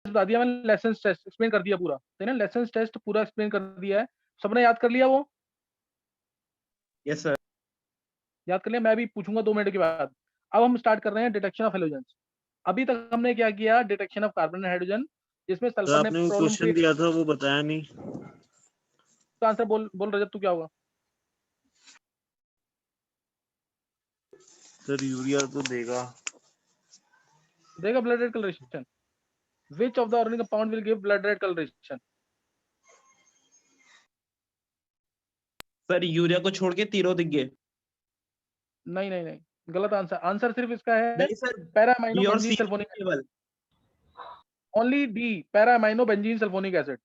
बता दिया मैंने, लेसन टेस्ट एक्सप्लेन कर दिया पूरा, है ना, लेसन टेस्ट पूरा एक्सप्लेन कर दिया है, सबने याद कर लिया वो? Yes sir. याद कर लिया, मैं भी पूछूंगा 2 मिनट के बाद। अब हम स्टार्ट कर रहे हैं डिटेक्शन ऑफ हेलोजेंस। अभी तक हमने क्या किया, detection of carbon and hydrogen, जिसमें सर सल्फर ने आपने वो प्रॉब्लम क्वेश्चन क्रिएट। दिया था वो बताया नहीं। तो आंसर बोल बोल रजत, तू क्या होगा? सर यूरिया तो देगा। देगा blood red colouration. Which of the organic compound will give blood red colouration? Sir urea को छोड़ के तीनों दिख गए। नहीं नहीं नहीं, गलत आंसर। आंसर सिर्फ इसका है नहीं सर, पैरा अमाइनो बी और बेंजीन सी सल्फोनिक एसिड। केवल। Only D, para amino benzene sulphonic acid.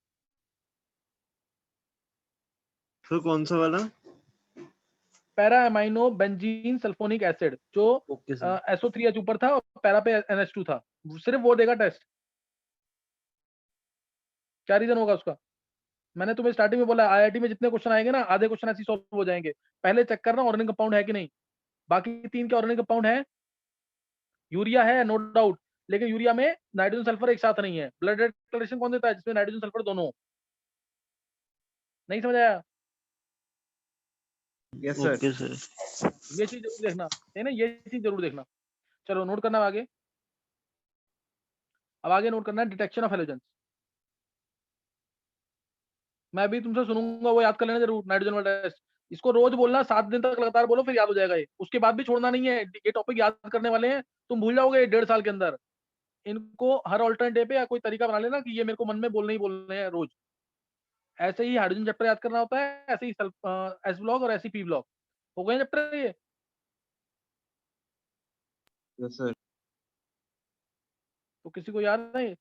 Sir कौन सा वाला? Para amino benzene sulphonic acid, जो ओके सर। SO3H ऊपर था और पैरा पे NH2 था, सिर्फ वो देगा टेस्ट। क्या रीजन होगा उसका? मैंने तुम्हें स्टार्टिंग में बोला, IIT में जितने क्वेश्चन आएंगे ना, आधे क्वेश्चन ऐसे सॉल्व हो जाएंगे। पहले चेक करना ऑर्गेनिक कंपाउंड है कि नहीं। बाकी 3 के ऑर्गेनिक कंपाउंड है, यूरिया है नो डाउट, लेकिन यूरिया में नाइट्रोजन सल्फर एक साथ नहीं है। ब्लड रेड कलरेशन कौन देता है? जिसमें नाइट्रोजन सल्फर दोनों। नहीं समझ आया? Yes sir. Okay sir. ये चीज जरूर देखना, है ना, ये चीज जरूर देखना। चलो नोट करना आगे। अब आगे नोट करना है डिटेक्शन ऑफ हेलोजेंस। मैं अभी तुमसे सुनूंगा, वो याद कर लेना जरूर, नाइट्रोजन वाला टेस्ट। इसको रोज बोलना, 7 दिन तक लगातार बोलो, फिर याद हो जाएगा ये। उसके बाद भी छोड़ना नहीं है, ये टॉपिक याद करने वाले हैं, तुम भूल जाओगे 1.5 साल के अंदर। इनको हर ऑल्टरनेट डे पे या कोई तरीका बना लेना कि ये मेरे को मन में बोलने ही बोलने हैं रोज। ऐसे ही हाइड्रोजन चैप्टर याद करना होता है, ऐसे ही एस ब्लॉक और ऐसे ही पी ब्लॉक। हो गए चैप्टर ये? Yes sir. तो किसी को याद है ये?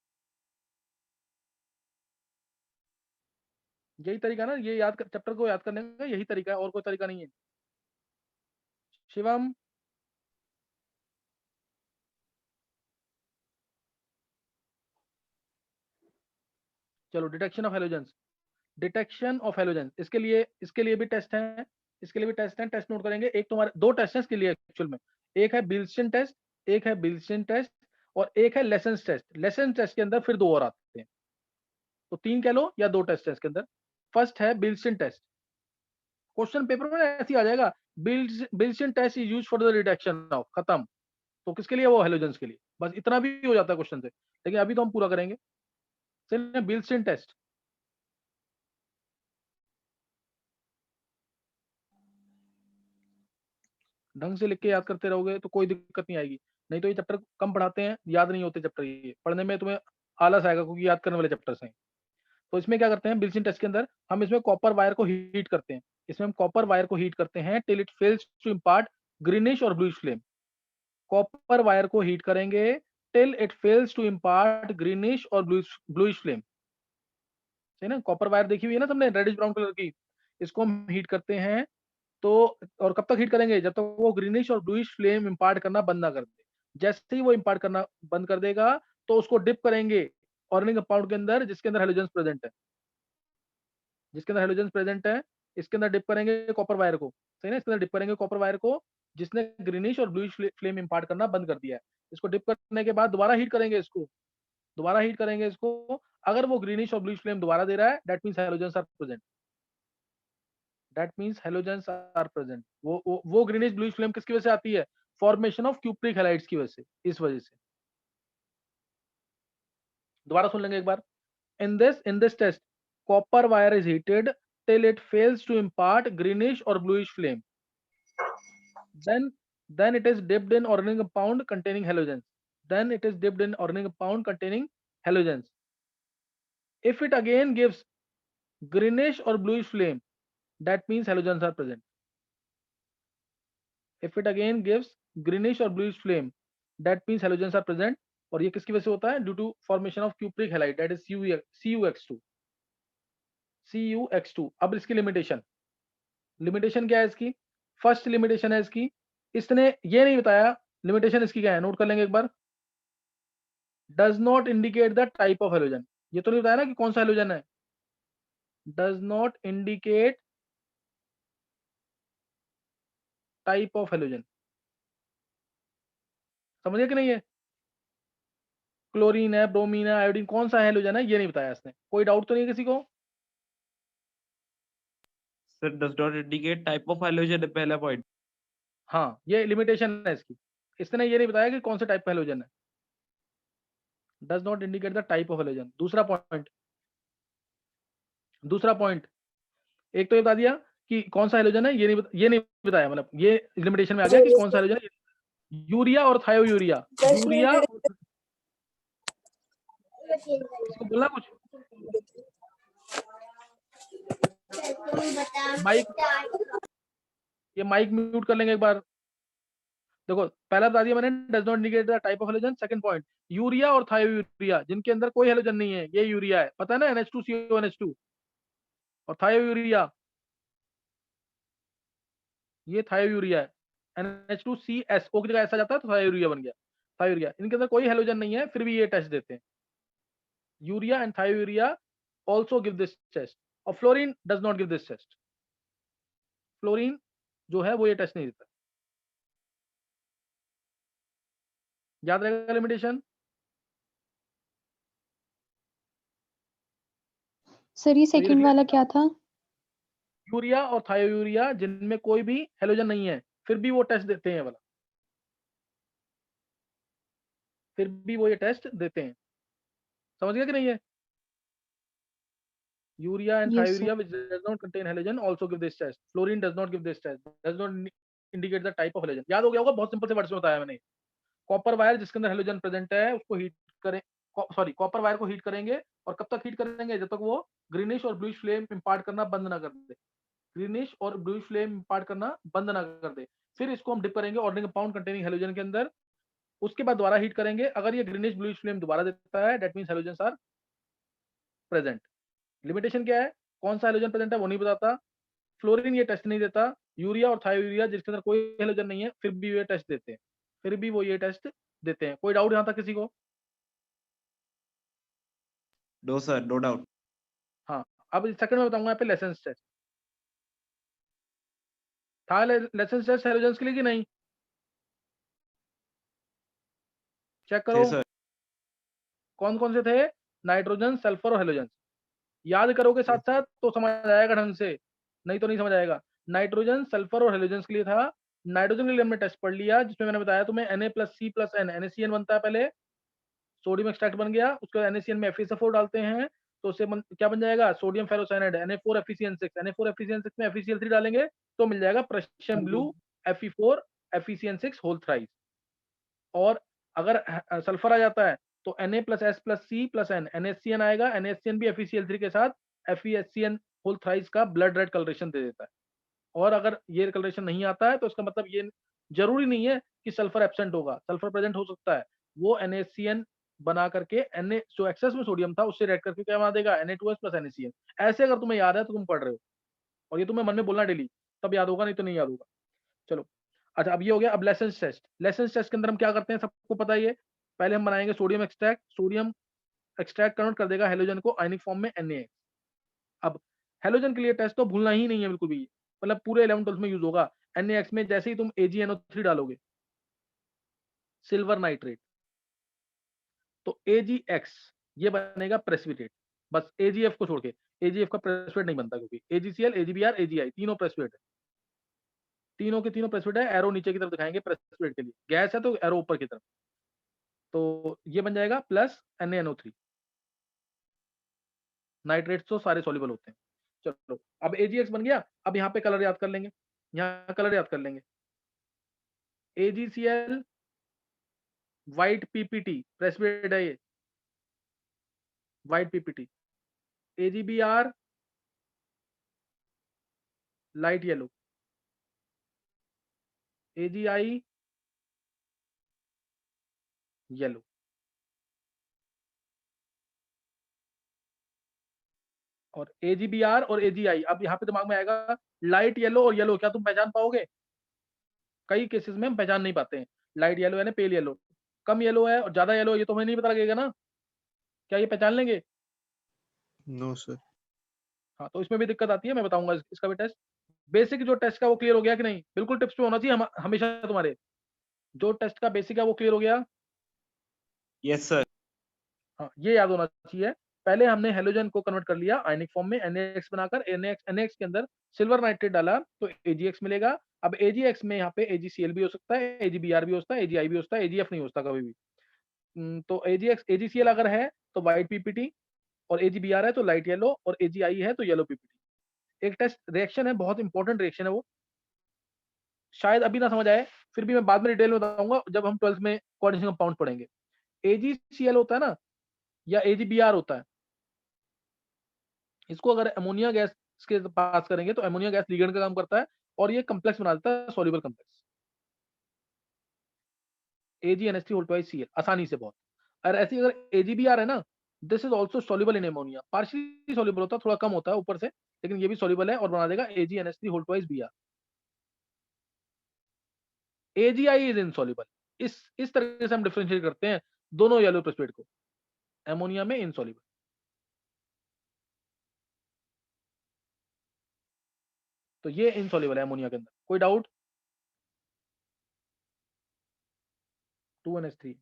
यही तरीका ना, ये चैप्टर को याद करने का यही तरीका है, और कोई तरीका नहीं है। शिवम, चलो detection of halogens. Detection of halogens, इसके लिए भी टेस्ट है, इसके लिए भी टेस्ट है। टेस्ट नोट करेंगे। एक तुम्हारे 2 टेस्ट है इसके लिए एक्चुअल में। एक है बिल्सन टेस्ट, एक है बिल्सन टेस्ट, और एक है लेसन टेस्ट। लेसन टेस्ट के अंदर फिर 2 और आते हैं, तो 3 कह लो या 2 टेस्ट है इसके अंदर। फर्स्ट है बिल्सन टेस्ट। क्वेश्चन पेपर में ऐसे ही आ जाएगा, Beilstein test is used for the detection of, खत्म। तो किसके लिए? वो हेलोजेंस के लिए। बस इतना भी हो जाता है क्वेश्चन से, लेकिन अभी तो हम पूरा करेंगे। चलिए, बिल्सन टेस्ट ढंग से लिख के याद करते रहोगे तो कोई दिक्कत नहीं आएगी। नहीं तो ये चैप्टर कम पढ़ाते हैं, याद नहीं होते चैप्टर, ये पढ़ने में तुम्हें आलस आएगा, क्योंकि याद करने वाले चैप्टर्स हैं। तो इसमें क्या करते हैं, बिल्सन टेस्ट के अंदर हम इसमें कॉपर वायर को हीट करते हैं। इसमें हम कॉपर वायर को हीट करते हैं till it fails to impart greenish और ब्लूइश फ्लेम। कॉपर वायर को हीट करेंगे till it fails to impart greenish और ब्लूइश फ्लेम। सही ना? कॉपर वायर देखी हुई है ना सबने, रेडिश ब्राउन कलर की। इसको हम हीट करते हैं, तो और कब तक हीट करेंगे? जब तक वो ग्रीनिश और ब्लूइश फ्लेम इम्पार्ट करना बंद ना कर दे। जैसे ही वो इम्पार्ट करना बंद कर देगा, तो उसको डिप करेंगे ऑर्गेनिक कंपाउंड के अंदर, जिसके अंदर हेलोजेंस प्रेजेंट है। जिसके अंदर हेलोजेंस प्रेजेंट है, इसके अंदर डिप करेंगे कॉपर वायर को। सही ना? इसके अंदर डिप करेंगे कॉपर वायर को, जिसने ग्रीनिश और ब्लूइश फ्लेम इम्पार्ट करना बंद कर दिया है। इसको डिप करने के बाद दोबारा हीट करेंगे इसको, दोबारा हीट करेंगे इसको। अगर वो ग्रीनिश और ब्लूइश फ्लेम दोबारा दे रहा है, that means halogens are present. That means halogens are present. वो ग्रीनिश ब्लूइश फ्लेम किसकी वजह से आती है? फॉर्मेशन ऑफ क्यूप्रिक हैलाइड्स की वजह से, इस वजह से। दोबारा सुन लेंगे एक बार। In this test, copper wire is heated till it fails to impart greenish or bluish flame. Then it is dipped in organic compound containing halogens. Then it is dipped in organic compound containing halogens. If it again gives greenish or bluish flame, that means halogens are present. If it again gives greenish or bluish flame, that means halogens are present. और ये किसकी वजह से होता है? Due to formation of cupric halide, that is CuX2। CuX2। अब इसकी limitation, limitation क्या है इसकी? फर्स्ट लिमिटेशन है इसकी, इसने ये नहीं बताया लिमिटेशन इसकी क्या है, नोट कर लेंगे एक बार। Does not indicate the type of halogen. ये तो नहीं बताया ना कि कौन सा हेलोजन है। Does not indicate type of halogen. समझे कि नहीं है? क्लोरीन है, ब्रोमीन है, आयोडीन, कौन सा हैलोजन है ये नहीं बताया इसने। कोई डाउट तो नहीं है किसी को? Sir, does not indicate type of halogen है पहला point. हाँ, ये लिमिटेशन है इसकी। इसने ये नहीं बताया कि कौन से टाइप का हैलोजन है। Does not indicate the type of halogen. दूसरा पॉइंट, एक तो ये बता दिया कि कौन सा हैलोजन है, ये नहीं बताया, मतलब ये लिमिटेशन में आ गया कि कौन सा हैलोजन है। यूरिया और थायोयूरिया, यूरिया, इसको बोलना कुछ। माइक, ये माइक म्यूट कर लेंगे एक बार। देखो पहला बता दिया मैंने, does not indicate the type of halogen. Second point, urea और थायोयूरिया जिनके अंदर कोई हैलोजन नहीं है, ये यूरिया है, पता है ना, NH2CO और थायोयूरिया, ये थायोयूरिया है। NH2CSO की जगह ऐसा जाता है तो थायोयूरिया बन गया, थायोयूरिया। इनके अंदर कोई हैलोजन नहीं है, फिर भी ये टेस्ट देते हैं। Urea and thiourea also give this test, और fluorine does not give this test। Fluorine जो है वो ये टेस्ट नहीं देता। याद रहेगा लिमिटेशन। सर ये सेकंड वाला क्या था? यूरिया और थायोयूरिया जिनमें कोई भी हैलोजन नहीं है, फिर भी वो टेस्ट देते हैं वाला, फिर भी वो ये टेस्ट देते हैं। समझ गया कि नहीं है? Urea and Yes, thiourea which does not contain halogen also give this test। Fluorine does not give this test, does not indicate the type of halogen। याद हो गया होगा, बहुत सिंपल से वर्ड्स में बताया मैंने। कॉपर वायर जिसके अंदर हैलोजन प्रेजेंट है उसको हीट करें, सॉरी कॉपर वायर को हीट करेंगे, और कब तक हीट करेंगे? जब तक वो ग्रीनिश और ब्लूइश फ्लेम इंपार्ट करना बंद ना कर दे, ग्रीनिश और ब्लूइश फ्लेम इंपार्ट करना बंद ना कर दे। फिर इसको हम डिप करेंगे ऑर्गेनिक कंपाउंड कंटेनिंग हैलोजन के अंदर, उसके बाद दोबारा हीट करेंगे। अगर ये ग्रीनिश ब्लूइश फ्लेम दोबारा देता है, that means halogens are present. Limitation क्या है? कौन सा हैलोजन प्रेजेंट है वो नहीं बताता। फ्लोरीन ये टेस्ट नहीं देता। यूरिया और थायोयूरिया जिसके अंदर कोई हैलोजन नहीं है, फिर भी ये टेस्ट देते हैं, फिर भी वो ये टेस्ट देते हैं। कोई डाउट यहां तक किसी को? No sir, no doubt. हाँ, अब सेकंड में बताऊंगा यहाँ पे लेसेंस टेस्ट। था लेसेंस टेस्ट हैलोजन्स के लिए कि नहीं? चेक करो Yes sir. कौन कौन से थे, नाइट्रोजन, सल्फर और हैलोजन। याद करोगे साथ साथ तो समझ आएगा ढंग से, नहीं तो नहीं समझ आएगा। नाइट्रोजन, सल्फर और हैलोजन के लिए था। नाइट्रोजन के लिए हमने टेस्ट पढ़ लिया, जिसमें मैंने बताया तुम्हें Na+C+N, NaCN बनता है पहले, सोडियम एक्सट्रैक्ट बन गया, उसके बाद NaCN में FeSO4 डालते हैं तो उससे क्या बन जाएगा? सोडियम फेरोसाइनाइड, Na4FeCN6, Na4FeCN6 में FeCl3 डालेंगे तो मिल जाएगा प्रेशियम blue Fe4 FeCN6 whole thrice. और अगर सल्फर आ जाता है तो Na+S+C+N, NaCN आएगा, NaCN भी FeCl3 के साथ FeSCN होल थ्राइस का ब्लड रेड कलरेशन दे देता है। और अगर ये कलरेशन नहीं आता है तो इसका मतलब ये जरूरी नहीं है कि सल्फर एब्सेंट होगा, सल्फर प्रेजेंट हो सकता है। वो NaCN बना करके Na जो एक्सेस में सोडियम था उससे रेड करके क्या बना देगा? Na2S + NaCN। ऐसे अगर तुम्हें याद है तो तुम पढ़ रहे हो, और ये तुम्हें मन में बोलना डेली, तब याद होगा, नहीं तो नहीं याद होगा। चलो अच्छा, अब ये हो गया। अब लेसेंस टेस्ट। लेसेंस टेस्ट के अंदर हम क्या करते हैं, सबको पता ही है। पहले हम बनाएंगे sodium extract, sodium extract convert कर देगा हैलोजन को आयनिक फॉर्म में NaX। अब हैलोजन के लिए टेस्ट तो भूलना ही नहीं है बिल्कुल भी, मतलब पूरे 11-12 में यूज होगा। NaX में जैसे ही तुम AgNO3 डालोगे, सिल्वर नाइट्रेट, तो AgX ये बनेगा प्रेसिपिटेट। बस AgF को छोड़ के, AgF का प्रेसिपिटेट नहीं बनता, क्योंकि AgCl, AgBr, AgI तीनों प्रेसिपिटेट है, तीनों के तीनों प्रेसिपिटेट है। एरो नीचे की तरफ दिखाएंगे प्रेसिपिटेट के लिए, गैस है तो एरो ऊपर की तरफ। तो ये बन जाएगा प्लस NaNO3। नाइट्रेट्स तो सारे सॉल्युबल होते हैं। चलो अब AgX बन गया। अब यहाँ पे कलर याद कर लेंगे, यहाँ कलर याद कर लेंगे। AgCl व्हाइट PPT प्रेसिपिटेट है ये, white PPT। AgBr light yellow, AgI yellow. और AgBr और AgI, अब यहाँ पे दिमाग में आएगा लाइट येलो और येलो, क्या तुम पहचान पाओगे? कई केसेस में हम पहचान नहीं पाते हैं। लाइट येलो है ना, पेल येलो, कम येलो है और ज्यादा येलो है, ये तो हमें नहीं पता लगेगा ना, क्या ये पहचान लेंगे? No sir. हाँ, तो इसमें भी दिक्कत आती है, मैं बताऊंगा इसका भी टेस्ट। बेसिक जो टेस्ट का वो क्लियर हो गया कि नहीं? बिल्कुल टिप्स पे होना चाहिए हमेशा तुम्हारे। जो टेस्ट का बेसिक है वो क्लियर हो गया। Yes sir. हाँ, ये याद होना चाहिए। पहले हमने हैलोजन को कन्वर्ट कर लिया आयनिक फॉर्म में NaX बनाकर, NaX के अंदर सिल्वर नाइट्रेट डाला तो AgX मिलेगा। अब AgX में यहाँ पे AgCl भी हो सकता है, AgBr भी हो सकता है, AgI भी हो सकता है, AgF नहीं हो सकता कभी भी। तो AgCl अगर है तो व्हाइट PPT, और AgBr है तो लाइट येलो, और AgI है तो येलो PPT। एक टेस्ट रिएक्शन है, बहुत इंपॉर्टेंट रिएक्शन है वो, शायद अभी ना समझ आए, फिर भी मैं बाद में डिटेल में बताऊंगा जब हम 12th में कोऑर्डिनेशन कंपाउंड पढ़ेंगे। AgCl होता है ना, या AgBr होता है, इसको अगर अमोनिया गैस के पास करेंगे तो अमोनिया गैस लिगेंड का काम करता है और ये कम्प्लेक्स बना देता है, सॉल्युबल कम्प्लेक्स। AgNH3 आसानी से बहुत। और ऐसी अगर AgBr है ना, this is also soluble in ammonia, partially soluble होता है, थोड़ा कम होता है ऊपर से, लेकिन ये भी सॉल्युबल है और बना देगा AgNH3Br। AgI is insoluble. इस तरह से हम डिफरेंशिएट करते हैं दोनों येलो प्रेसिपिटेट को, अमोनिया में इनसॉल्युबल। तो ये इनसॉल्युबल है अमोनिया के अंदर, कोई doubt? 2NH3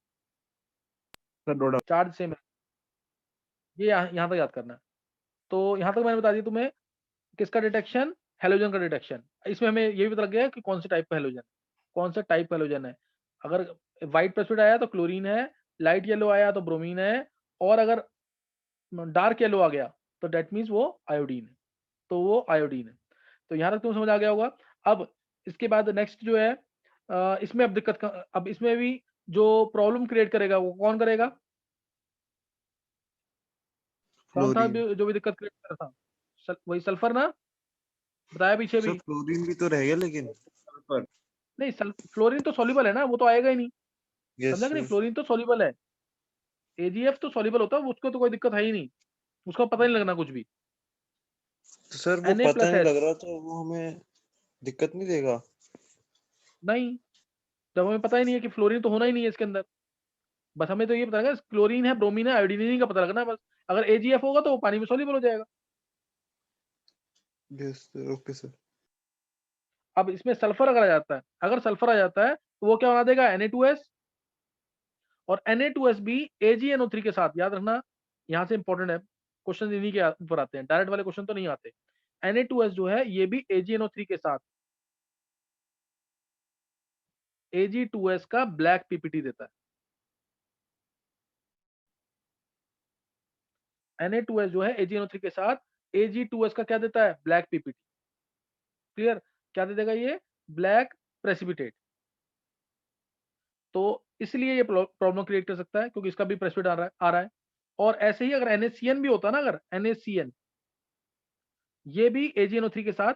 sir no doubt. Charge same है, ये यहाँ तक याद करना है। तो यहाँ तक मैंने बता दिया तुम्हें किसका डिटेक्शन, हेलोजन का डिटेक्शन। इसमें हमें ये भी पता लग गया कि कौन से टाइप का हेलोजन, कौन सा टाइप का हेलोजन है। अगर व्हाइट प्रेसिपिटेट आया तो क्लोरीन है, लाइट येलो आया तो ब्रोमीन है, और अगर डार्क येलो आ गया तो डेट मीन्स वो आयोडीन है, तो वो आयोडीन है। तो यहाँ तक तुम्हें समझ आ गया होगा। अब इसके बाद नेक्स्ट जो है, इसमें अब दिक्कत अब इसमें भी जो प्रॉब्लम क्रिएट करेगा वो कौन करेगा? कौन था जो भी दिक्कत क्रिएट कर रहा था? वही सल्फर ना, बताया पीछे भी। फ्लोरीन भी तो रह गया लेकिन। सल्फर। नहीं, फ्लोरीन तो सॉल्युबल है ना, वो तो आएगा ही नहीं। यस समझा कि नहीं, फ्लोरीन तो सॉल्युबल है, AgF तो सॉल्युबल होता है, उसको तो कोई दिक्कत है ही नहीं, उसका पता नहीं लगना कुछ भी। तो सर वो पता नहीं Na+H लग रहा तो वो हमें दिक्कत नहीं देगा? नहीं, जब हमें पता ही नहीं है कि फ्लोरीन तो होना ही नहीं है इसके अंदर, बस हमें तो ये पता लगा क्लोरीन है, ब्रोमीन है, आयोडीन का पता लगना है बस। अगर AgF होगा तो वो पानी में सॉल्युबल हो जाएगा। Yes sir, okay sir. अब इसमें सल्फर अगर आ जाता है, अगर सल्फर आ जाता है तो वो क्या बना देगा, Na2S, और Na2S भी AgNO3 के साथ, याद रखना यहाँ से इंपॉर्टेंट है, क्वेश्चन इन्हीं के ऊपर आते हैं, डायरेक्ट वाले क्वेश्चन तो नहीं आते। Na2S जो है ये भी AgNO3 के साथ Ag2S का ब्लैक PPT देता है। Na2S जो है AgNO3 के साथ Ag2S का क्या देता है, ब्लैक PPT। क्लियर? क्या दे देगा ये, ब्लैक प्रेसिपिटेट। तो इसलिए ये प्रॉब्लम क्रिएट कर सकता है क्योंकि इसका भी प्रेसिपिटेट आ रहा है। और ऐसे ही अगर NaCN भी होता ना, अगर NaCN ये भी AgNO3 के साथ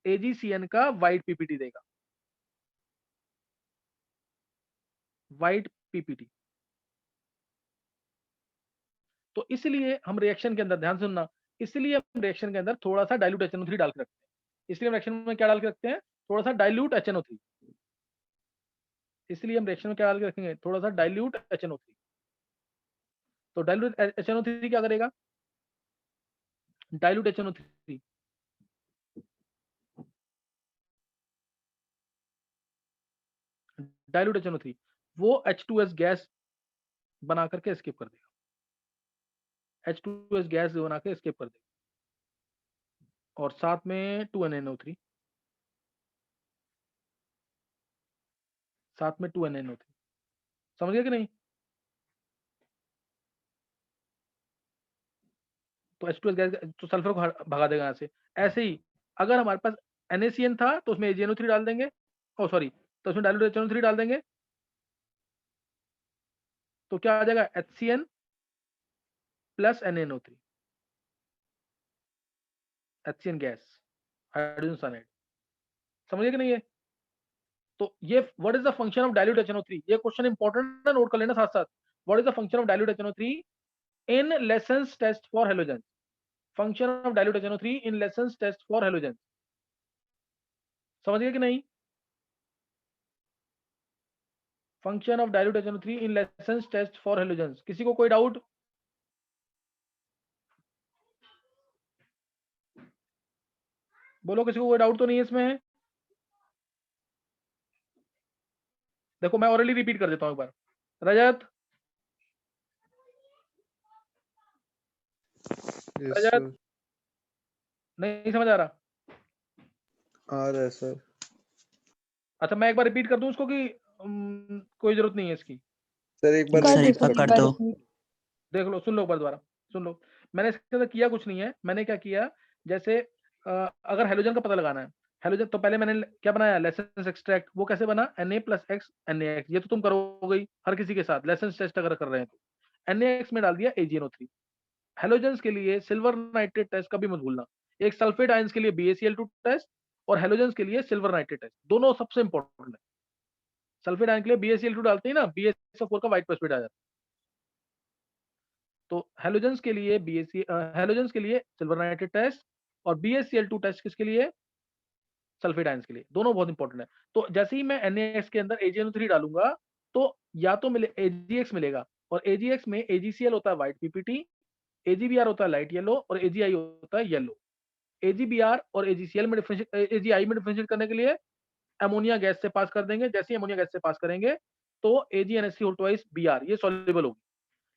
AgCN का व्हाइट PPT देगा, व्हाइट PPT। तो इसलिए हम रिएक्शन के अंदर, ध्यान से सुनना, इसलिए हम रिएक्शन के अंदर थोड़ा सा डाइल्यूट HNO3 डाल के रखते हैं। इसलिए हम रिएक्शन में क्या डाल के रखते हैं, थोड़ा सा डाइल्यूट HNO3। इसलिए हम रिएक्शन में क्या डाल के रखेंगे, थोड़ा सा डाइल्यूट HNO3। तो डाइल्यूट HNO3 क्या करेगा, डाइल्यूट HNO3 डाइल्यूट HNO3 वो H2S गैस बना करके एस्केप कर देगा, H2S गैस बना के एस्केप कर देगा, और साथ में 2NaNO3, साथ में 2NaNO3। समझ गए कि नहीं? तो H2S गैस तो सल्फर को भगा देगा यहाँ से। ऐसे ही अगर हमारे पास NaCN था तो उसमें AgNO3 डाल देंगे, ओ सॉरी, तो उसमें डाइल्यूट HNO3 डाल देंगे, तो क्या आ जाएगा, HCN plus NaNO3, HCN gas, hydrogen cyanide. समझिए कि नहीं है? तो ये what is the function of dilute HNO3, ये क्वेश्चन इंपॉर्टेंट है, नोट कर लेना साथ साथ। What is the function of dilute HNO3 in Lassaigne's test for halogen? Function of dilute HNO3 in Lassaigne's test for halogen, समझ गए कि नहीं? Function of dilute HNO3 in Lassaigne's test for halogen, किसी को कोई डाउट? बोलो, किसी को कोई डाउट तो नहीं है इसमें? देखो मैं ऑलरेडी रिपीट कर देता हूं एक बार। रजत, यस रजत सर, नहीं समझ आ रहा? आ रहा है सर। अच्छा मैं एक बार रिपीट कर दूं उसको कि कोई जरूरत नहीं है इसकी? सर एक बार कर सर दो एक बार सर, कर एक बार दो। repeat। देख लो, सुन लो एक बार दोबारा, सुन लो। मैंने इसके अंदर किया कुछ नहीं है। मैंने क्या किया, जैसे अगर हेलोजन का पता लगाना है, हेलोजन तो पहले मैंने क्या बनाया, लेसेंस एक्सट्रैक्ट। वो कैसे बना, Na+X NaX। ये तो तुम करोगे ही हर किसी के साथ, लेसेंस टेस्ट अगर कर रहे हैं तो। NaX में डाल दिया AgNO3। हेलोजन्स के लिए सिल्वर नाइट्रेट टेस्ट कभी मत भूलना। एक सल्फेट आयंस के लिए BaCl2 टेस्ट और हेलोजन्स के लिए सिल्वर नाइट्रेट टेस्ट, दोनों सबसे इंपॉर्टेंट है। सल्फेट आयन के लिए BaCl2 डालते हैं ना, BaSO4 का व्हाइट प्रेसिपिटेट आ जाता है। तो हेलोजन्स के लिए हेलोजन्स के लिए सिल्वर नाइट्रेट टेस्ट और BaCl2 टेस्ट किसके लिए, सल्फेट आयंस के लिए। दोनों बहुत इंपॉर्टेंट है। तो जैसे ही मैं NaX के अंदर AgNO3 डालूंगा तो या तो मिले AgX मिलेगा, और AgX में AgCl होता है व्हाइट PPT, AgBr होता है लाइट येलो और AgI होता है येलो। AgBr और AgCl में AgI में डिफरेंशिएट करने के लिए अमोनिया गैस से पास कर देंगे। जैसे ही अमोनिया गैस से पास करेंगे तो AgNH3 ये सॉल्युबल होगी।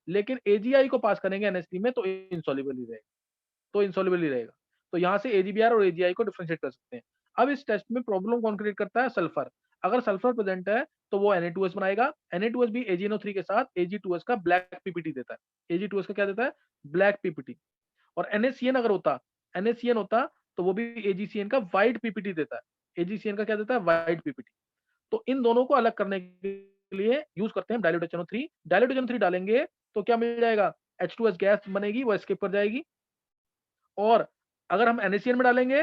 लेकिन AgI को पास करेंगे NH3 में तो इनसॉल्युबल ही रहेगा, तो यहाँ से AgBr और AgI को डिफरेंशिएट कर सकते हैं। अब इस टेस्ट में प्रॉब्लम कौन क्रिएट करता है, सल्फर। अगर सल्फर प्रेजेंट है तो वो Na2S बनाएगा। Na2S भी AgNO3 के साथ Ag2S का ब्लैक PPT देता है। Ag2S का क्या देता है, ब्लैक PPT। और NaCN अगर होता, NaCN होता तो वो भी AgCN का व्हाइट PPT देता है। AgCN का क्या देता है, व्हाइट PPT। तो इन दोनों को अलग करने के लिए यूज करते हैं डाइल्यूट HNO3। डाइल्यूट HNO3 डालेंगे तो क्या मिल जाएगा, H2S गैस बनेगी, वो एस्केप कर जाएगी। और अगर हम NaCN में डालेंगे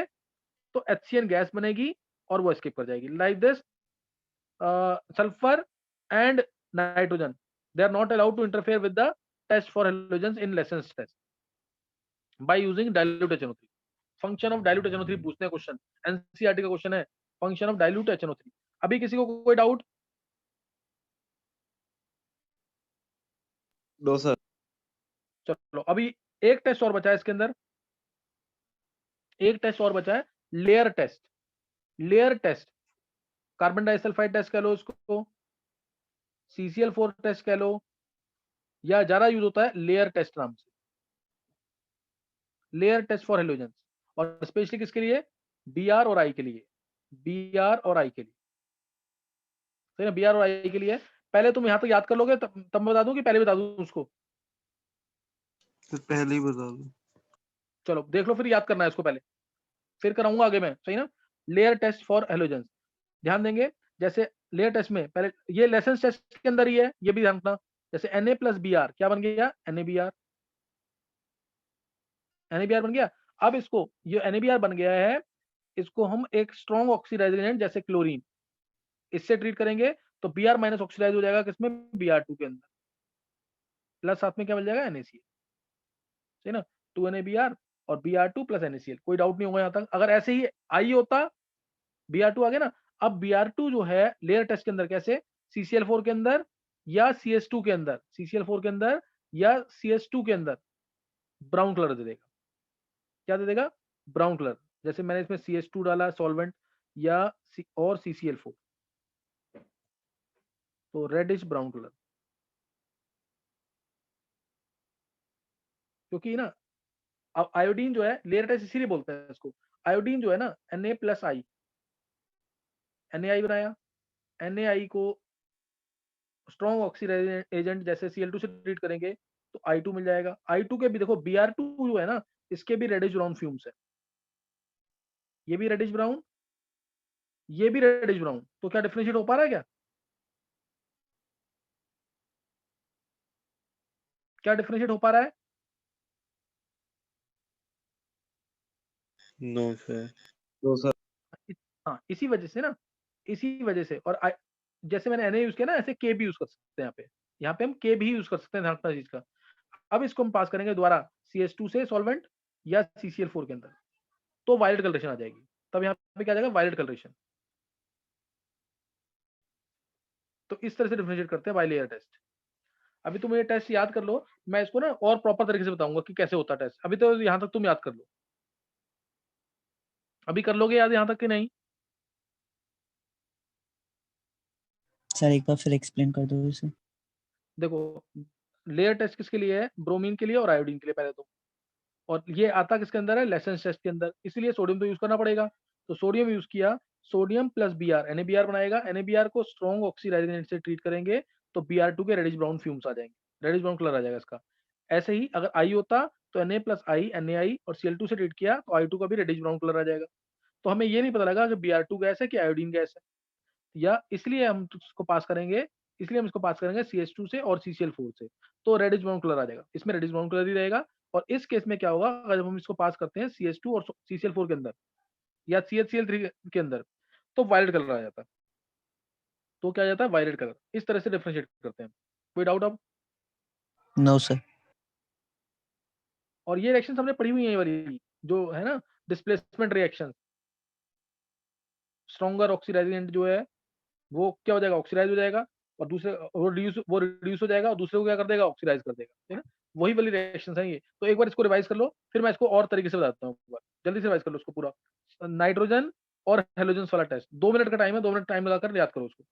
तो HCN गैस बनेगी और वो एस्केप कर जाएगी। Like this sulfur and nitrogen, they are not allowed to interfere with the test for halogens in lessons test by using dilute HNO3। Function of dilute HNO3 पूछते हैं क्वेश्चन, एनसीईआरटी का question है, function of dilute HNO3। अभी किसी को कोई doubt? No sir. चलो अभी एक टेस्ट और बचा है इसके अंदर, एक टेस्ट और बचा है, layer test. Layer test, carbon disulphide test कह लो इसको, CCl4 टेस्ट कह लो, या ज्यादा यूज होता है लेयर टेस्ट नाम से, लेयर टेस्ट फॉर हेलोजेंस। और स्पेशली किसके लिए, Br और I के लिए, Br और I के लिए, सही ना, Br और I के लिए। पहले तुम यहां तक याद कर लोगे तब मैं बता दूं कि पहले बता दूं उसको? सर पहले ही बता दो। चलो देख लो, फिर याद करना है इसको पहले, फिर कराऊंगा आगे मैं, सही ना। लेयर टेस्ट फॉर हेलोजेंस, ध्यान देंगे। जैसे लेयर टेस्ट में पहले ये लेसेंस टेस्ट के अंदर ही है, ये भी ध्यान रखना। जैसे Na+Br क्या बन गया, NaBr, NaBr बन गया। अब इसको, ये NaBr बन गया है, इसको हम एक स्ट्रॉन्ग ऑक्सीडाइजिंग एजेंट जैसे क्लोरीन, इससे ट्रीट करेंगे तो Br- ऑक्सीडाइज हो जाएगा किसमें, Br2 के अंदर, प्लस साथ में क्या मिल जाएगा, NaCl, सही ना। 2NaBr और Br2 प्लस NaCl, कोई डाउट नहीं होगा यहाँ तक। अगर ऐसे ही I होता, Br2 आ गया ना। अब Br2 जो है लेयर टेस्ट के अंदर कैसे, CCl4 के अंदर या CS2 के अंदर, CCl4 के अंदर या CS2 के अंदर ब्राउन कलर दे देगा। क्या दे देगा, ब्राउन कलर। जैसे मैंने इसमें CS2 डाला सॉल्वेंट या और CCl4, तो रेडिश ब्राउन कलर। क्योंकि ना अब आयोडीन जो है, लेयर टेस्ट इसीलिए बोलते हैं इसको, आयोडीन जो है ना Na+I, NaI बनाया, NaI को स्ट्रॉन्ग ऑक्सीडाइजिंग एजेंट जैसे Cl2 से ट्रीट करेंगे तो I2 मिल जाएगा। I2 के भी देखो, Br2 जो है ना, इसके भी रेडिश ब्राउन फ्यूम्स है, ये भी रेडिश ब्राउन, ये भी रेडिश ब्राउन। तो क्या डिफरेंशिएट हो पा रहा है क्या, क्या डिफरेंशिएट हो पा रहा है? No sir. No sir. हाँ इसी वजह से ना, इसी वजह से। और जैसे मैंने Na यूज किया ना, ऐसे K भी यूज कर सकते हैं यहाँ पे, यहाँ पे हम K भी यूज कर सकते हैं, ध्यान रखना चीज का। अब इसको हम पास करेंगे दोबारा CS2 से सॉल्वेंट या CCl4 के अंदर, तो वायलेट कलरेशन आ जाएगी। तब यहाँ पे क्या आ जाएगा, वायलेट कलरेशन। तो इस तरह से डिफरेंशिएट करते हैं बाय लेयर टेस्ट। अभी तुम ये टेस्ट याद कर लो, मैं इसको ना और प्रॉपर तरीके से बताऊंगा कि कैसे होता है टेस्ट। अभी तो यहाँ तक तुम याद कर लो, अभी कर लोगे याद यहाँ तक कि नहीं? सर एक बार फिर एक्सप्लेन कर दो इसे। देखो लेयर टेस्ट किसके लिए है, ब्रोमीन के लिए और आयोडीन के लिए। पहले तो और ये आता किसके अंदर है, लेसेंस टेस्ट के अंदर, इसलिए सोडियम तो यूज करना पड़ेगा। तो सोडियम यूज किया, सोडियम प्लस Br NaBr बनाएगा, NaBr को स्ट्रॉन्ग ऑक्सीडाइजिंग एजेंट से ट्रीट करेंगे तो Br2 के रेडिश ब्राउन फ्यूम्स आ जाएंगे, रेडिश ब्राउन कलर आ जाएगा इसका। ऐसे ही अगर I होता तो Na प्लस आई NaI और Cl2 से ट्रीट किया तो I2 का भी रेडिश ब्राउन कलर आ जाएगा। तो हमें ये नहीं पता लगा कि Br2 गैस है कि आयोडीन गैस है, या इसलिए हम इसको पास करेंगे, इसलिए हम इसको पास करेंगे CH2 से और CCl4 से, तो रेडिश ब्राउन कलर आ जाएगा, इसमें रेडिश ब्राउन कलर ही रहेगा। और इस केस में क्या होगा, अगर जब हम इसको पास करते हैं CH2 और CCl4 के अंदर या CHCl3 के अंदर, तो वायलेट कलर आ जाता है। तो क्या आ जाता है, वायलेट कलर। इस तरह से डिफरेंशिएट करते हैं। कोई डाउट अब? No sir. और ये रिएक्शन हमने पढ़ी हुई है, ये वाली जो है ना, displacement reaction. Stronger oxidising agent जो है वो क्या हो जाएगा, ऑक्सीडाइज हो जाएगा, और दूसरे वो रिड्यूस हो जाएगा और दूसरे को क्या कर देगा, ऑक्सीडाइज कर देगा, ठीक है ना। वही वाली रिएक्शंस हैं ये। तो एक बार इसको रिवाइज कर लो, फिर मैं इसको और तरीके से बताता हूँ। एक बार जल्दी से रिवाइज कर लो इसको पूरा। नाइट्रोजन और हेलोजन वाला टेस्ट, 2 मिनट का टाइम है, 2 मिनट टाइम लगाकर याद करो उसको।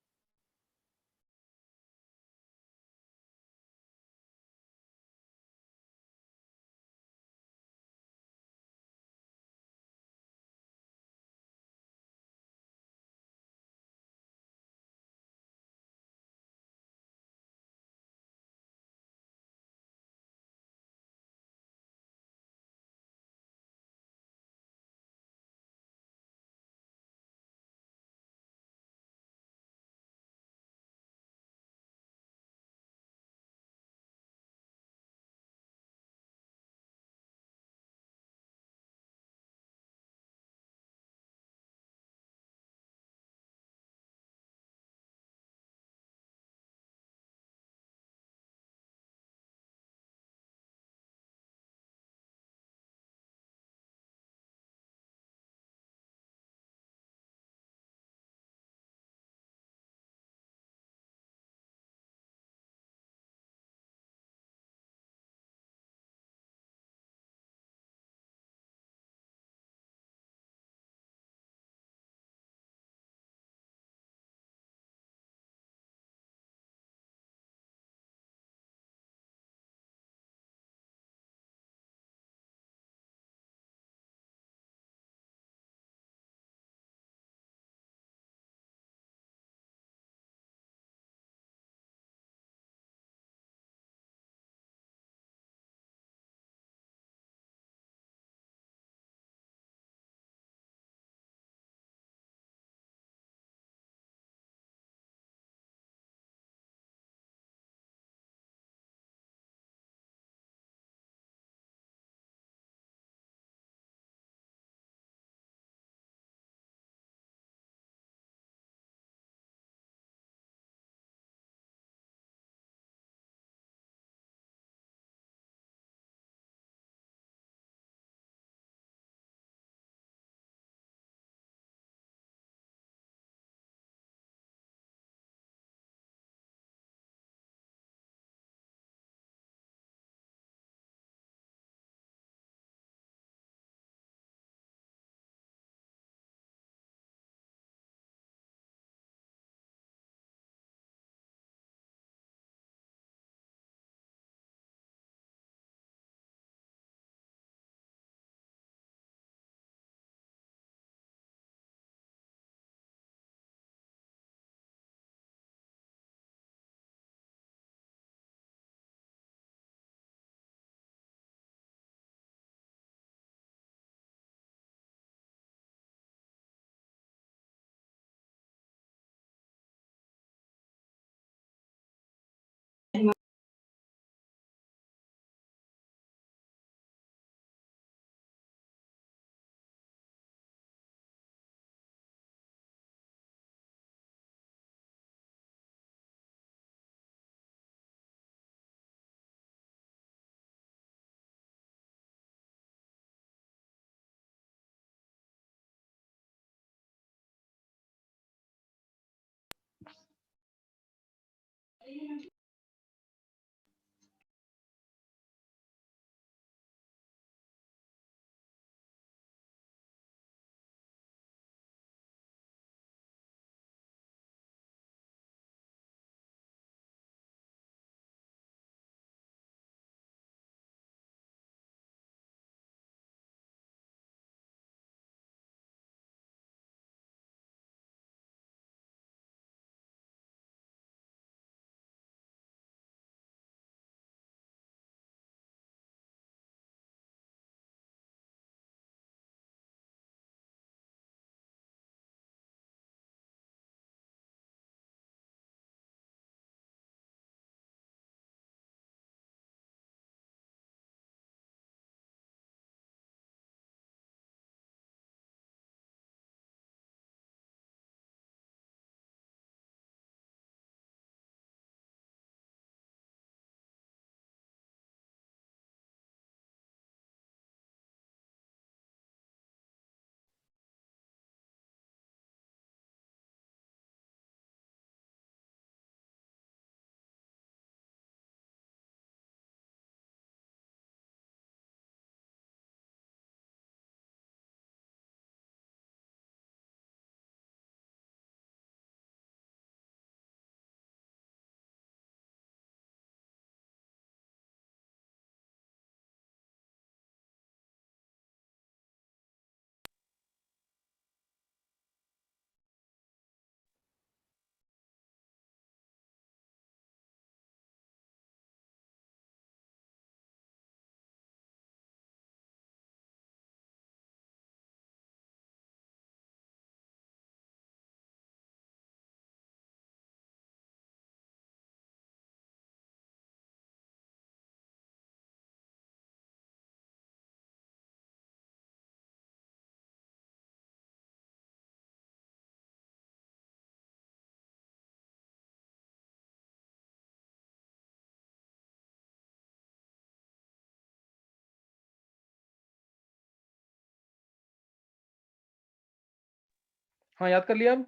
हाँ याद कर लिया अब?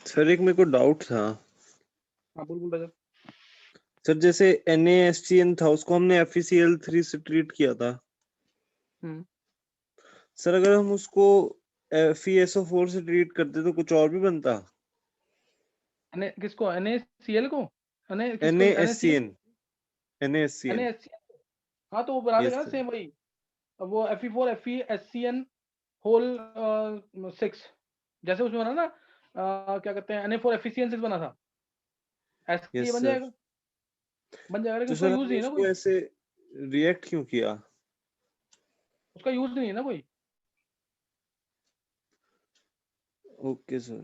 सर एक मेरे को डाउट था हाँ बोल रजत। सर, जैसे NaSCN था उसको हमने FeCl3 से ट्रीट किया था हम्म। सर, अगर हम उसको FeSO4 से ट्रीट करते तो कुछ और भी बनता? किसको? NaCl को? किसको? NaSCN NaCl? हाँ तो वो बना यस देगा ना सर। सेम वही। अब वो Fe4 FeSCN होल 6 जैसे उसमें बना ना क्या कहते हैं Na4 FeCN6 बना था, ऐसे ये यस बन सर। जाएगा, लेकिन तो उसका सर यूज हमने नहीं है ना उसको कोई, ऐसे रिएक्ट क्यों किया? उसका यूज नहीं है ना कोई। Okay sir.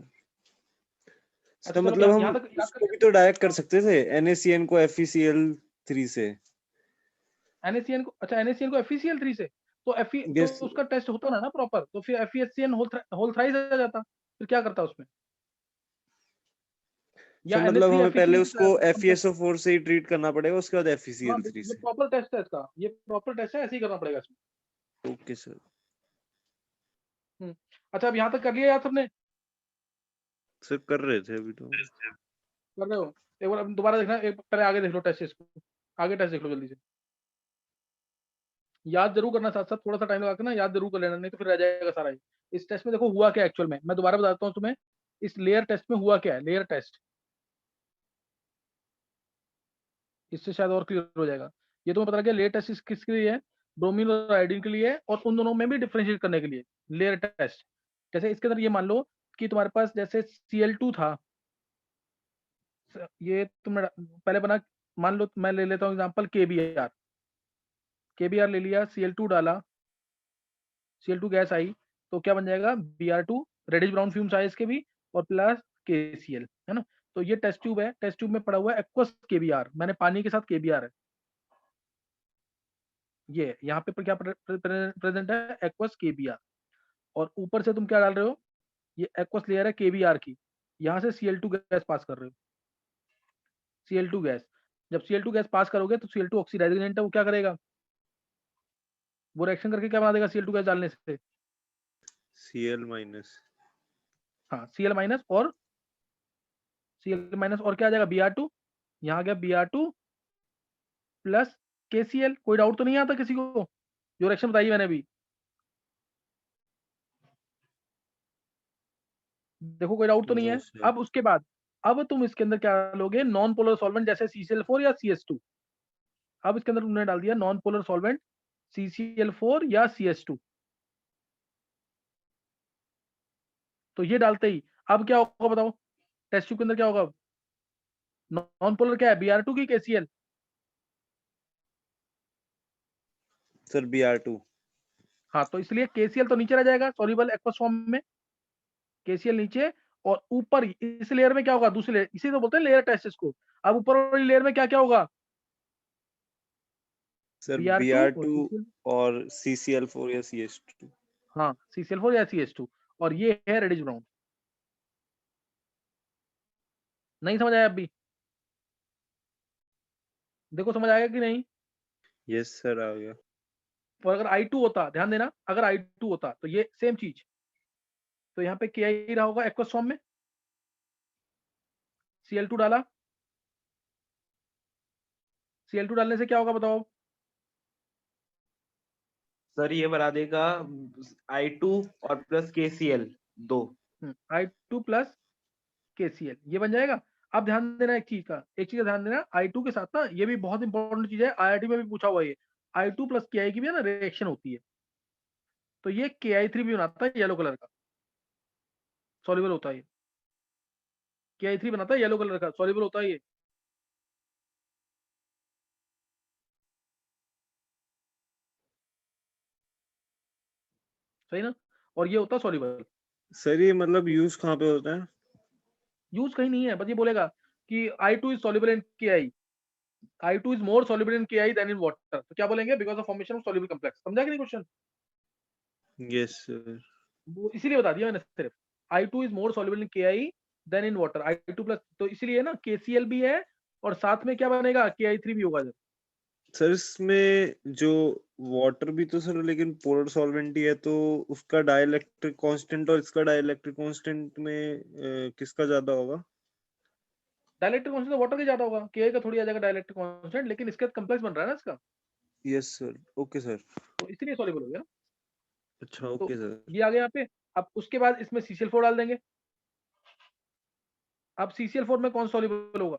अच्छा सर चलो मतलब हम यहाँ तक याद कर उसको लिया? भी तो डायरेक्ट कर सकते थे NaCN को FeCl3 से। NaCN को, अच्छा NaCN को FeCl3 से तो तो यस उसका टेस्ट होता ना प्रॉपर, तो फिर FeSCN होल थ्राइस आ जाता, फिर क्या करता उसमें? सर, या मतलब Na3 हमें पहले FeCl6 उसको कंप्लेक्स। FeSO4 से ही ट्रीट करना पड़ेगा, उसके बाद हाँ FeCl3 ये से। प्रॉपर टेस्ट है इसका, ये प्रॉपर टेस्ट है, ऐसे ही करना पड़ेगा इसमें। Okay sir. अच्छा अब यहाँ तक कर लिया यार सबने? सर कर रहे थे अभी तो। कर रहे हो? एक बार अब दोबारा देखना, एक पहले आगे देख लो टेस्ट, इसको आगे टेस्ट देख लो जल्दी से। याद जरूर करना, साथ साथ थोड़ा सा टाइम लगा के ना याद जरूर कर लेना, नहीं तो फिर रह जाएगा सारा ही। इस टेस्ट में देखो हुआ क्या एक्चुअल में, मैं दोबारा बताता हूँ तुम्हें, इस लेयर टेस्ट में हुआ क्या है, लेयर टेस्ट, इससे शायद और क्लियर हो जाएगा। ये तुम्हें पता लग गया लेयर टेस्ट किसके लिए है, ब्रोमीन और आयोडीन के लिए है, और उन दोनों में भी डिफरेंशिएट करने के लिए लेयर टेस्ट। जैसे इसके अंदर ये मान लो कि तुम्हारे पास जैसे Cl2 था, ये तुमने पहले बना, मान लो मैं ले लेता हूँ एग्जांपल KBr ले लिया, Cl2 डाला, Cl2 गैस आई, तो क्या बन जाएगा, Br2, रेडिश ब्राउन फ्यूम्स आए इसके भी, और प्लस KCl, है ना। तो ये टेस्ट ट्यूब है, टेस्ट ट्यूब में पड़ा हुआ है एक्वस KBr, मैंने पानी के साथ KBr है, ये यहाँ पे क्या प्रेजेंट है, एक्वस KBr, और ऊपर से तुम क्या डाल रहे हो, ये एक्वस लेयर है KBr की, यहाँ से Cl2 गैस पास कर रहे हो, Cl2 गैस, जब Cl2 गैस पास करोगे तो Cl2 ऑक्सीडाइजिंग एजेंट है, वो क्या करेगा, वो रिएक्शन करके क्या बना देगा Cl2 गैस डालने से, Cl-, हाँ Cl- और Cl- और क्या आ जाएगा Br2, यहाँ आ गया Br2 प्लस KCl। कोई डाउट तो नहीं आता किसी को, जो रिएक्शन बताई मैंने अभी, देखो कोई डाउट तो नहीं नो है। सर। अब उसके बाद अब तुम इसके अंदर क्या लोगे, नॉन पोलर सॉल्वेंट जैसे CCl4 या CS2, अब इसके अंदर तुमने डाल दिया नॉन पोलर सॉल्वेंट CCl4 या CS2, तो ये डालते ही अब क्या होगा बताओ, टेस्ट ट्यूब के अंदर क्या होगा, नॉन पोलर क्या है, Br2 की KCl, सर Br2। हाँ तो इसलिए KCl तो नीचे रह जाएगा सॉल्युबल एक्वस फॉर्म में, KCl नीचे, और ऊपर इस लेयर में क्या होगा, दूसरी लेयर, इसी तो बोलते हैं लेयर टेस्ट इसको। अब ऊपर वाली लेयर में क्या क्या होगा, सर Br2 और Br2 CCl, और CCl4 या CH2। हाँ CCl4 या CS2, और ये है रेडिश ब्राउन। नहीं समझ आया अभी? देखो समझ आएगा कि नहीं? यस सर आ गया। और अगर I2 होता, ध्यान देना, अगर I2 होता तो ये सेम चीज, तो यहाँ पे KI रहा होगा एक्वस फॉर्म में, Cl2 डाला, Cl2 डालने से क्या होगा बताओ, सर ये बना देगा I2 और plus KCl 2। I2 plus KCl, ये बन जाएगा। अब ध्यान देना एक चीज का ध्यान देना, I2 के साथ ना ये भी बहुत इंपॉर्टेंट चीज है, IIT में भी पूछा हुआ है ये, I2 प्लस KI की भी ना रिएक्शन होती है, तो ये KI3 भी बनाता है येलो कलर का, सॉल्युबल होता है ये, KI3 बनाता है येलो कलर का, सॉल्युबल होता है ये, सही ना, और ये होता है सॉल्युबल। सर ये मतलब यूज कहाँ पे होता है? यूज कहीं नहीं है, बस ये बोलेगा कि I2 is soluble in KI, I2 is more soluble in KI than in water, तो क्या बोलेंगे, because of formation of soluble complex. समझा कि नहीं क्वेश्चन? Yes sir. वो इसीलिए बता दिया मैंने सिर्फ, I2 is more soluble in KI than in water, I2 plus, तो इसीलिए ना KCl भी है, और साथ में क्या बनेगा, KI3 भी होगा जब, सर इसमें जो वाटर भी तो सर लेकिन पोलर सॉल्वेंट ही है, तो उसका डाइलेक्ट्रिक कांस्टेंट और इसका डाइलेक्ट्रिक कांस्टेंट में किसका ज्यादा होगा? डाइलेक्ट्रिक कांस्टेंट वाटर का ज्यादा होगा, के का थोड़ी आ जाएगा डाइलेक्ट्रिक कांस्टेंट, लेकिन इसके कॉम्प्लेक्स बन रहा है ना इसका, यस सर, ओके सर। तो इसलिए सॉल्युबल हो गया। अच्छा तो ओके सर। ये आ गया यहाँ पे। अब उसके बाद इसमें CCl4 डाल देंगे। अब CCl4 में कौन सॉल्युबल होगा?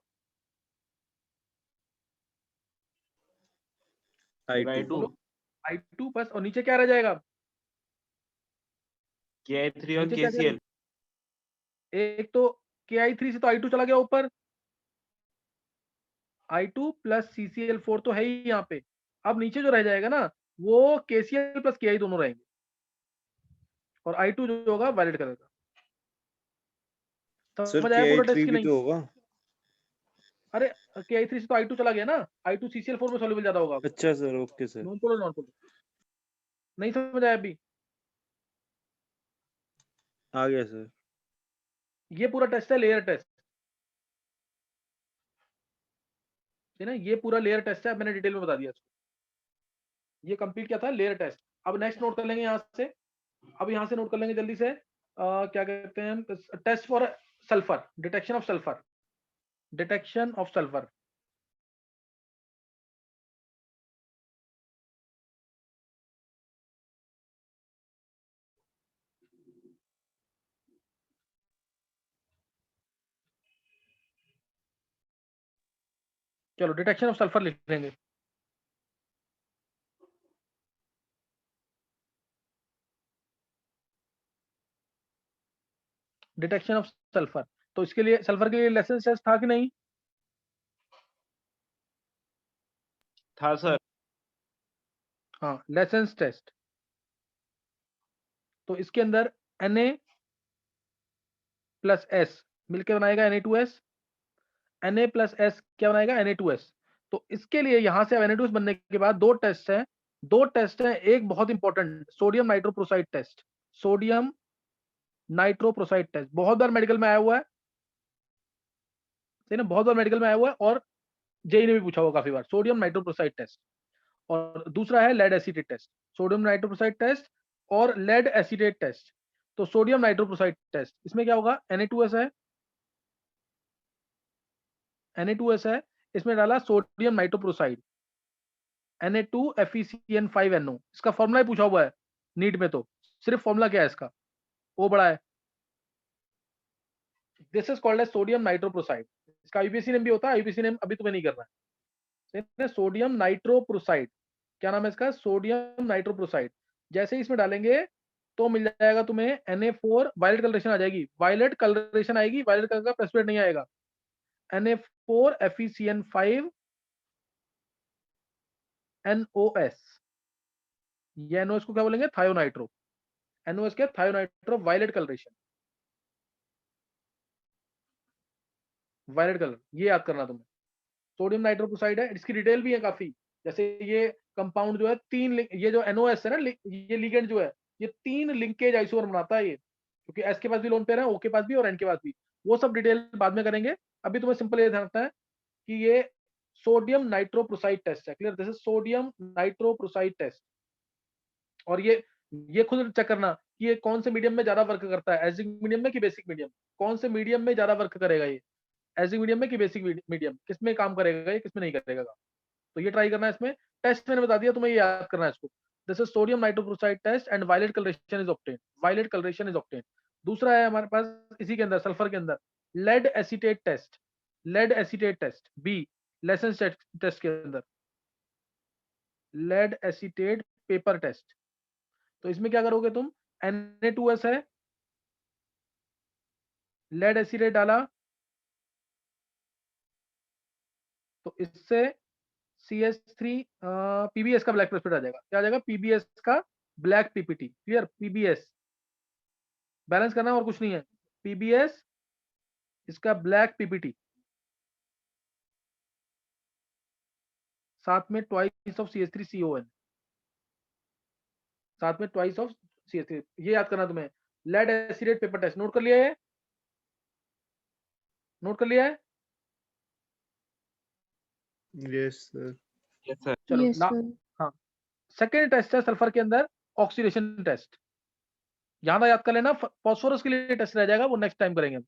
I2 I2 I2 बस, और नीचे क्या रह जाएगा? KI3 और नीचे क्या KCl। एक तो KI3 से तो I2 चला गया ऊपर, I2 प्लस CCl4 तो है ही यहाँ पे। अब नीचे जो रह जाएगा ना, वो KCl प्लस KI दोनों रहेंगे, और I2 जो होगा वायलेट कलर का। सर समझ आया पूरा टेस्ट KI3 की भी नहीं? तो होगा। अरे KI3 से तो I2 चला गया ना, I2 CCl4 में सॉल्युबल ज्यादा होगा। अच्छा sir, okay sir, non polar नहीं समझ आया अभी? आ गया सर। ये पूरा टेस्ट है लेयर टेस्ट, है ना, ये पूरा लेयर टेस्ट है, मैंने डिटेल में बता दिया इसको। ये कंप्लीट क्या था? Layer test. अब नेक्स्ट नोट कर लेंगे यहाँ से, अब यहाँ से नोट कर लेंगे जल्दी से, क्या कहते हैं, test for sulphur, detection of sulphur, detection of sulphur. चलो डिटेक्शन ऑफ सल्फर लिख लेंगे। डिटेक्शन ऑफ सल्फर, तो इसके लिए सल्फर के लिए लेसन टेस्ट था कि नहीं? था सर। हाँ, लेसन टेस्ट। तो इसके अंदर Na प्लस S मिलकर बनाएगा Na2S, Na प्लस S क्या बनाएगा? Na2S। तो इसके लिए यहां से Na2S बनने के बाद दो टेस्ट हैं, एक बहुत important sodium nitroprusside test, sodium nitroprusside test बहुत बार मेडिकल में आया हुआ है, सही ना, बहुत बार मेडिकल में आया हुआ है, और जेई ने भी पूछा हुआ काफी बार, सोडियम नाइट्रोप्रोसाइड टेस्ट। और दूसरा है lead acetate test, sodium nitroprusside test और लेड एसीटेट टेस्ट। तो सोडियम नाइट्रोप्रोसाइड टेस्ट, इसमें क्या होगा? Na2S है, Na2S है, इसमें डाला सोडियम नाइट्रोप्रोसाइड, Na2FeCN5NO, इसका फॉर्मूला ही पूछा हुआ है नीट में, तो सिर्फ फॉर्मूला क्या है इसका, वो बड़ा है। This is called as sodium nitroprusside. इसका यूपीएससी नेम भी होता है, यूपीएससी नेम अभी तुम्हें नहीं करना है। सोडियम नाइट्रोप्रोसाइड, क्या नाम है इसका? Sodium nitroprusside. जैसे ही इसमें डालेंगे तो मिल जाएगा तुम्हें Na4, वायलेट कलरेशन आ जाएगी, वायलेट कलरेशन आएगी, वायलेट कलर का प्रेसिपिटेट नहीं आएगा। Na4FeCN5NOS, ये NOS को क्या बोलेंगे? थायोनाइट्रो। NOS क्या? थायोनाइट्रो, वायलेट कलरेशन, वायलेट कलर, ये याद करना तुम्हें। सोडियम नाइट्रोक्साइड है, इसकी डिटेल भी है काफी, जैसे ये कंपाउंड जो है ये जो NOS है ना, ये लिगेंड जो है, ये 3 लिंकेज आइसोमर बनाता है ये, क्योंकि S के पास भी लोन पेयर है, O के पास भी और N के पास भी। वो सब डिटेल बाद में करेंगे, अभी तुम्हें सिंपल ये ध्यान रखना है कि ये सोडियम नाइट्रोप्रोसाइड टेस्ट है। Clear? This is sodium nitroprusside test. और ये खुद चेक करना कि ये कौन से मीडियम में ज्यादा वर्क करता है, एसिडिक मीडियम में कि बेसिक मीडियम, कौन से मीडियम में ज्यादा वर्क करेगा ये, एसिडिक मीडियम में कि बेसिक मीडियम, किसमें काम करेगा ये, किसमें नहीं करेगा। तो ये ट्राई करना है इसमें। टेस्ट मैंने बता दिया, तुम्हें ये याद करना है इसको। This is sodium nitroxide test and violet coloration is obtained, violet coloration is obtained. दूसरा है हमारे पास इसी के अंदर, सल्फर के अंदर, lead acetate test, lead acetate test बी, लेसन टेस्ट के अंदर, लेड एसीटेट पेपर टेस्ट। तो इसमें क्या करोगे तुम? Na2S है, लेड एसीटेट डाला, तो इससे CS3 PBS का ब्लैक प्रेसिपिटेट आ जाएगा। क्या आ जाएगा? PBS का black PPT। Clear? PBS balance करना और कुछ नहीं है, PBS इसका ब्लैक PPT, साथ में ट्वाइस ऑफ CH3CON, साथ में ट्वाइस ऑफ CH3, ये याद करना तुम्हें। Lead acetate paper test note कर लिया है? नोट कर लिया है? Yes sir. Yes sir. चलो यस सर। हाँ, सेकेंड टेस्ट है सल्फर के अंदर ऑक्सीडेशन टेस्ट। यहाँ तक याद कर लेना, फॉस्फोरस के लिए टेस्ट रह जाएगा, वो नेक्स्ट टाइम करेंगे।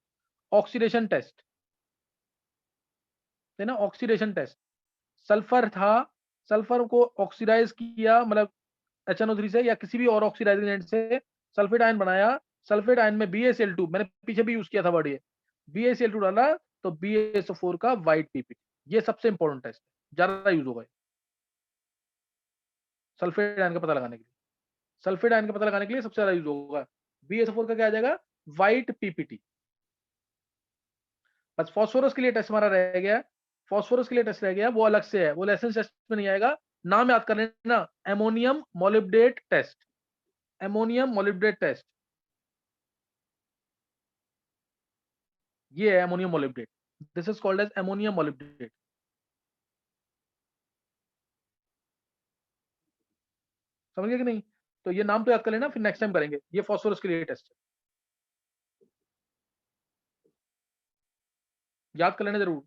ऑक्सीडेशन टेस्ट है ना, ऑक्सीडेशन टेस्ट। सल्फर था, सल्फर को ऑक्सीडाइज किया, मतलब HNO3 से या किसी भी और ऑक्सीडाइजिंग एजेंट से सल्फेट आयन बनाया। सल्फेट आयन में BaCl2, मैंने पीछे भी यूज किया था वर्ड ये, BaCl2 डाला तो BaSO4 का वाइट पीपीटी। ये सबसे इंपॉर्टेंट टेस्ट है, ज्यादा यूज होगा सल्फेट आयन का पता लगाने के लिए। सल्फेट आयन का पता लगाने के लिए सबसे ज्यादा यूज होगा। BaSO4 का क्या आ जाएगा, वाइट पीपीटी। बस फॉस्फोरस के लिए टेस्ट हमारा रह गया, फॉस्फोरस के लिए टेस्ट रह गया, वो अलग से है, वो लेसन टेस्ट में नहीं आएगा। नाम याद कर लेना, ammonium molybdate test. Ammonium molybdate test, ये है ammonium molybdate. This is called as ammonium molybdate. समझ गए कि नहीं? तो ये नाम तो याद कर लेना, फिर नेक्स्ट टाइम करेंगे। ये फॉस्फोरस के लिए टेस्ट है, याद कर लेना जरूर।